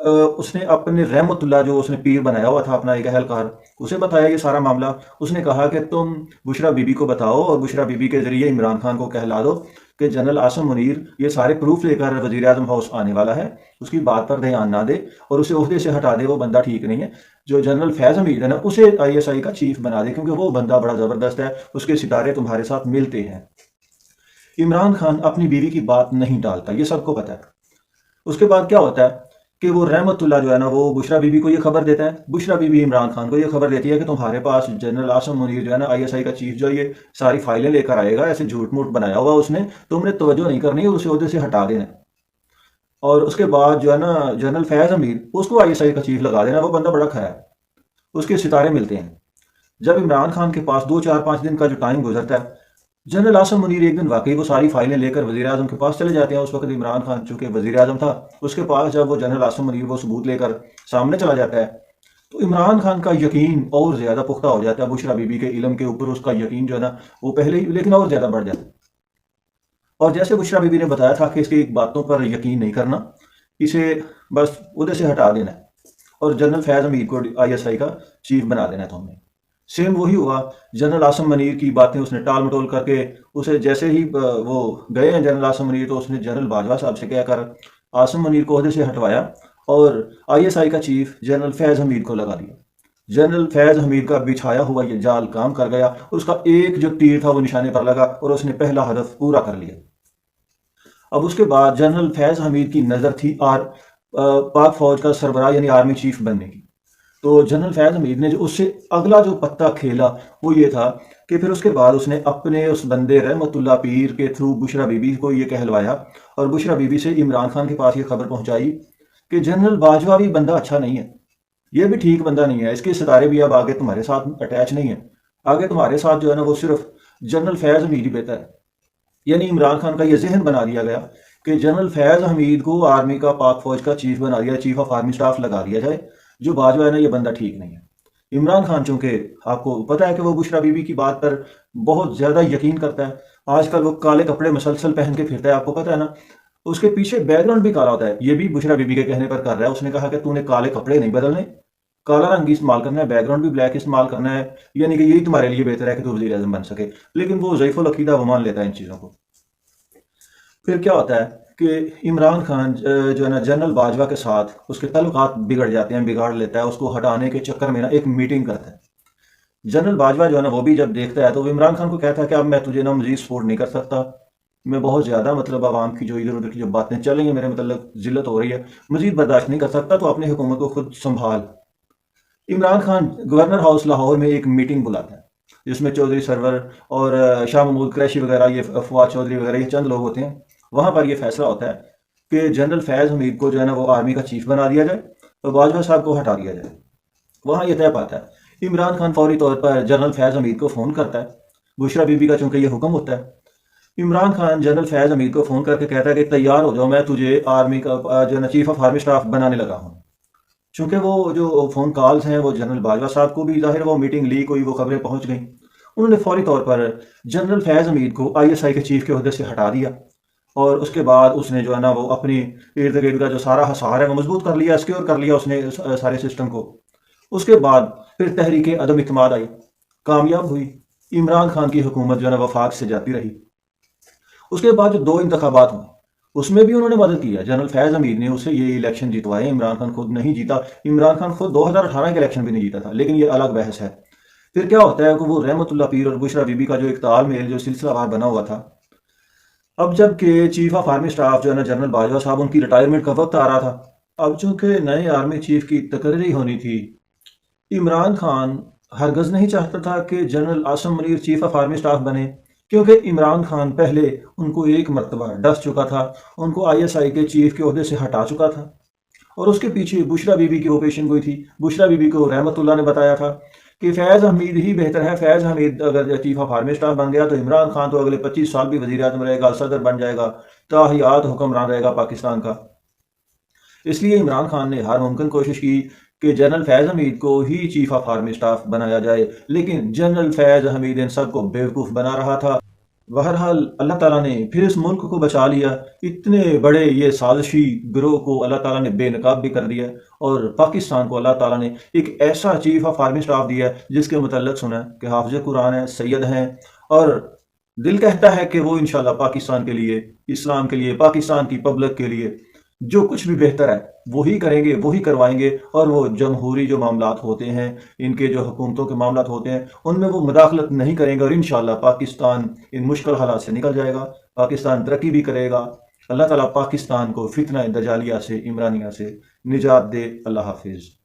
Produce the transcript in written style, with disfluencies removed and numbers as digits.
اس نے اپنے رحمت اللہ جو اس نے پیر بنایا ہوا تھا اپنا ایک اہلکار، اسے بتایا یہ سارا معاملہ۔ اس نے کہا کہ تم بشرا بی بی کو بتاؤ اور بشرا بی بی کے ذریعے عمران خان کو کہلا دو کہ جنرل عاصم منیر یہ سارے پروف لے کر وزیر اعظم ہاؤس آنے والا ہے، اس کی بات پر دھیان نہ دے اور اسے عہدے سے ہٹا دے، وہ بندہ ٹھیک نہیں ہے۔ جو جنرل فیض حمید ہے نا، اسے آئی ایس آئی کا چیف بنا دے، کیونکہ وہ بندہ بڑا زبردست ہے، اس کے ستارے تمہارے ساتھ ملتے ہیں۔ عمران خان اپنی بیوی کی بات نہیں ٹالتا، یہ سب کو پتہ ہے۔ اس کے بعد کیا ہوتا ہے کہ وہ رحمت اللہ جو ہے نا، وہ بشرا بی بی کو یہ خبر دیتا ہے، بشرا بی بی عمران خان کو یہ خبر دیتی ہے کہ تمہارے پاس جنرل عاصم منیر جو ہے نا، آئی ایس آئی کا چیف، جو یہ ساری فائلیں لے کر آئے گا، ایسے جھوٹ موٹ بنایا ہوا اس نے، تم نے توجہ نہیں کرنی ہے، اسے عہدے سے ہٹا دینا ہے۔ اور اس کے بعد جو ہے نا جنرل فیض حمید، اس کو آئی ایس آئی کا چیف لگا دینا، وہ بندہ بڑا کھڑا ہے، اس کے ستارے ملتے ہیں۔ جب عمران خان کے پاس 2 4 5 دن کا جو ٹائم گزرتا ہے، جنرل عاصم منیر ایک دن واقعی وہ ساری فائلیں لے کر وزیر اعظم کے پاس چلے جاتے ہیں۔ اس وقت عمران خان چونکہ وزیر اعظم تھا، اس کے پاس جب وہ جنرل عاصم منیر وہ ثبوت لے کر سامنے چلا جاتا ہے، تو عمران خان کا یقین اور زیادہ پختہ ہو جاتا ہے بشرا بی بی کے علم کے اوپر، اس کا یقین جو ہے نا وہ پہلے ہی لیکن اور زیادہ بڑھ جاتا ہے۔ اور جیسے بشرا بی بی نے بتایا تھا کہ اس کی ایک باتوں پر یقین نہیں کرنا، اسے بس عہدے سے ہٹا دینا ہے اور جنرل فیض حمید کو آئی ایس آئی کا چیف بنا دینا ہے تم نے۔ سیم وہی ہوا، جنرل عاصم منیر کی باتیں اس نے ٹال مٹول کر کے، اسے جیسے ہی وہ گئے ہیں جنرل عاصم منیر، تو اس نے جنرل باجوہ صاحب سے کہہ کر عاصم منیر کو عہدے سے ہٹوایا اور آئی ایس آئی کا چیف جنرل فیض حمید کو لگا دیا۔ جنرل فیض حمید کا بچھایا ہوا یہ جال کام کر گیا، اس کا ایک جو تیر تھا وہ نشانے پر لگا اور اس نے پہلا ہدف پورا کر لیا۔ اب اس کے بعد جنرل فیض حمید کی نظر تھی پاک فوج کا سربراہ یعنی آرمی چیف بننے کی۔ تو جنرل فیض حمید نے جو اس سے اگلا جو پتہ کھیلا وہ یہ تھا کہ پھر اس کے بعد اس نے اپنے اس بندے رحمت اللہ پیر کے تھرو بشرا بی بی کو یہ کہلوایا اور بشرا بی بی سے عمران خان کے پاس یہ خبر پہنچائی کہ جنرل باجوہ بھی بندہ اچھا نہیں ہے، یہ بھی ٹھیک بندہ نہیں ہے، اس کے ستارے بھی اب آگے تمہارے ساتھ اٹیچ نہیں ہیں، آگے تمہارے ساتھ جو ہے نا وہ صرف جنرل فیض حمید ہی بہتر ہے۔ یعنی عمران خان کا یہ ذہن بنا دیا گیا کہ جنرل فیض حمید کو آرمی کا پاک فوج کا چیف بنا دیا، چیف آف آرمی سٹاف لگا دیا جائے، جو باجوہ ہے نا یہ بندہ ٹھیک نہیں ہے۔ عمران خان چونکہ آپ کو پتہ ہے کہ وہ بشرا بی بی کی بات پر بہت زیادہ یقین کرتا ہے، آج کل وہ کالے کپڑے مسلسل پہن کے پھرتا ہے، آپ کو پتہ ہے نا، اس کے پیچھے بیک گراؤنڈ بھی کالا ہوتا ہے، یہ بھی بشرا بی بی کے کہنے پر کر رہا ہے۔ اس نے کہا کہ تو نے کالے کپڑے نہیں بدلنے، کالا رنگ بھی استعمال کرنا ہے، بیک گراؤنڈ بھی بلیک استعمال کرنا ہے، یعنی کہ یہی تمہارے لیے بہتر ہے کہ تو وزیر اعظم بن سکے۔ لیکن وہ ضعیف العقیدہ، وہ مان لیتا ہے ان چیزوں کو۔ پھر کیا ہوتا ہے کہ عمران خان جو ہے نا جنرل باجوہ کے ساتھ اس کے تعلقات بگڑ جاتے ہیں، بگاڑ لیتا ہے، اس کو ہٹانے کے چکر میں نا ایک میٹنگ کرتا ہے۔ جنرل باجوہ جو ہے نا وہ بھی جب دیکھتا ہے تو وہ عمران خان کو کہتا ہے کہ اب میں تجھے نا مزید سپورٹ نہیں کر سکتا، میں بہت زیادہ عوام کی جو ادھر ادھر کی جو باتیں چلیں گی میرے ذلت ہو رہی ہے، مزید برداشت نہیں کر سکتا، تو اپنی حکومت کو خود سنبھال۔ عمران خان گورنر ہاؤس لاہور میں ایک میٹنگ بلاتا ہے جس میں چودھری سرور اور شاہ محمود قریشی وغیرہ، یہ فواد چودھری وغیرہ، یہ چند لوگ ہوتے ہیں۔ وہاں پر یہ فیصلہ ہوتا ہے کہ جنرل فیض حمید کو جو ہے نا وہ آرمی کا چیف بنا دیا جائے اور باجوہ صاحب کو ہٹا دیا جائے۔ وہاں یہ طے پاتا ہے۔ عمران خان فوری طور پر جنرل فیض حمید کو فون کرتا ہے، بشرا بی بی کا چونکہ یہ حکم ہوتا ہے۔ عمران خان جنرل فیض حمید کو فون کر کے کہتا ہے کہ تیار ہو جاؤ، میں تجھے آرمی کا جو ہے نا چیف آف آرمی سٹاف بنانے لگا ہوں۔ چونکہ وہ جو فون کالز ہیں وہ جنرل باجوہ صاحب کو بھی ظاہر وہ میٹنگ لیک ہوئی، وہ خبریں پہنچ گئیں، انہوں نے فوری طور پر جنرل فیض حمید کو آئی ایس آئی کے چیف کے عہدے سے ہٹا دیا اور اس کے بعد اس نے جو ہے نا وہ اپنی ارد گرد کا جو سارا حصار ہے وہ مضبوط کر لیا، سیکیور کر لیا اس نے سارے سسٹم کو۔ اس کے بعد پھر تحریک عدم اعتماد آئی، کامیاب ہوئی، عمران خان کی حکومت جو ہے نا وفاق سے جاتی رہی۔ اس کے بعد جو 2 انتخابات ہوئے اس میں بھی انہوں نے مدد کیا، جنرل فیض حمید نے اسے یہ الیکشن جتوائے، عمران خان خود نہیں جیتا، عمران خان خود 2018 کے الیکشن بھی نہیں جیتا تھا، لیکن یہ الگ بحث ہے۔ پھر کیا ہوتا ہے کہ وہ رحمت اللہ پیر اور بشرا بی بی کا جو ایک تال میل جو سلسلہ وار بنا ہوا تھا، اب جب کہ چیف آف آرمی سٹاف جو ہے نا جنرل باجوہ صاحب، ان کی ریٹائرمنٹ کا وقت آ رہا تھا، اب چونکہ نئے آرمی چیف کی تقرری ہونی تھی، عمران خان ہرگز نہیں چاہتا تھا کہ general Asim Munir chief of army staff بنے، کیونکہ عمران خان پہلے ان کو ایک مرتبہ ڈس چکا تھا، ان کو آئی ایس آئی کے چیف کے عہدے سے ہٹا چکا تھا، اور اس کے پیچھے بشرا بی بی کی وہ پیشن گوئی تھی۔ بشرا بی بی کو رحمت اللہ نے بتایا تھا کہ فیض حمید ہی بہتر ہے، فیض حمید اگر چیف آف آرمی سٹاف بن گیا تو عمران خان تو اگلے 25 سال بھی وزیر اعظم رہے گا، صدر بن جائے گا، تاحیات حکمران رہے گا پاکستان کا۔ اس لیے عمران خان نے ہر ممکن کوشش کی کہ جنرل فیض حمید کو ہی چیف آف آرمی سٹاف بنایا جائے، لیکن جنرل فیض حمید ان سب کو بیوقوف بنا رہا تھا۔ بہرحال اللہ تعالیٰ نے پھر اس ملک کو بچا لیا، اتنے بڑے یہ سازشی گروہ کو اللہ تعالیٰ نے بے نقاب بھی کر دیا، اور پاکستان کو اللہ تعالیٰ نے ایک ایسا چیف آف آرمی اسٹاف دیا جس کے متعلق سنا کہ حافظ قرآن ہے، سید ہیں، اور دل کہتا ہے کہ وہ انشاءاللہ پاکستان کے لیے، اسلام کے لیے، پاکستان کی پبلک کے لیے جو کچھ بھی بہتر ہے وہی کریں گے، وہی کروائیں گے، اور وہ جمہوری جو معاملات ہوتے ہیں، ان کے جو حکومتوں کے معاملات ہوتے ہیں، ان میں وہ مداخلت نہیں کریں گے، اور انشاءاللہ پاکستان ان مشکل حالات سے نکل جائے گا، پاکستان ترقی بھی کرے گا۔ اللہ تعالیٰ پاکستان کو فتنہ دجالیہ سے، عمرانیہ سے نجات دے۔ اللہ حافظ۔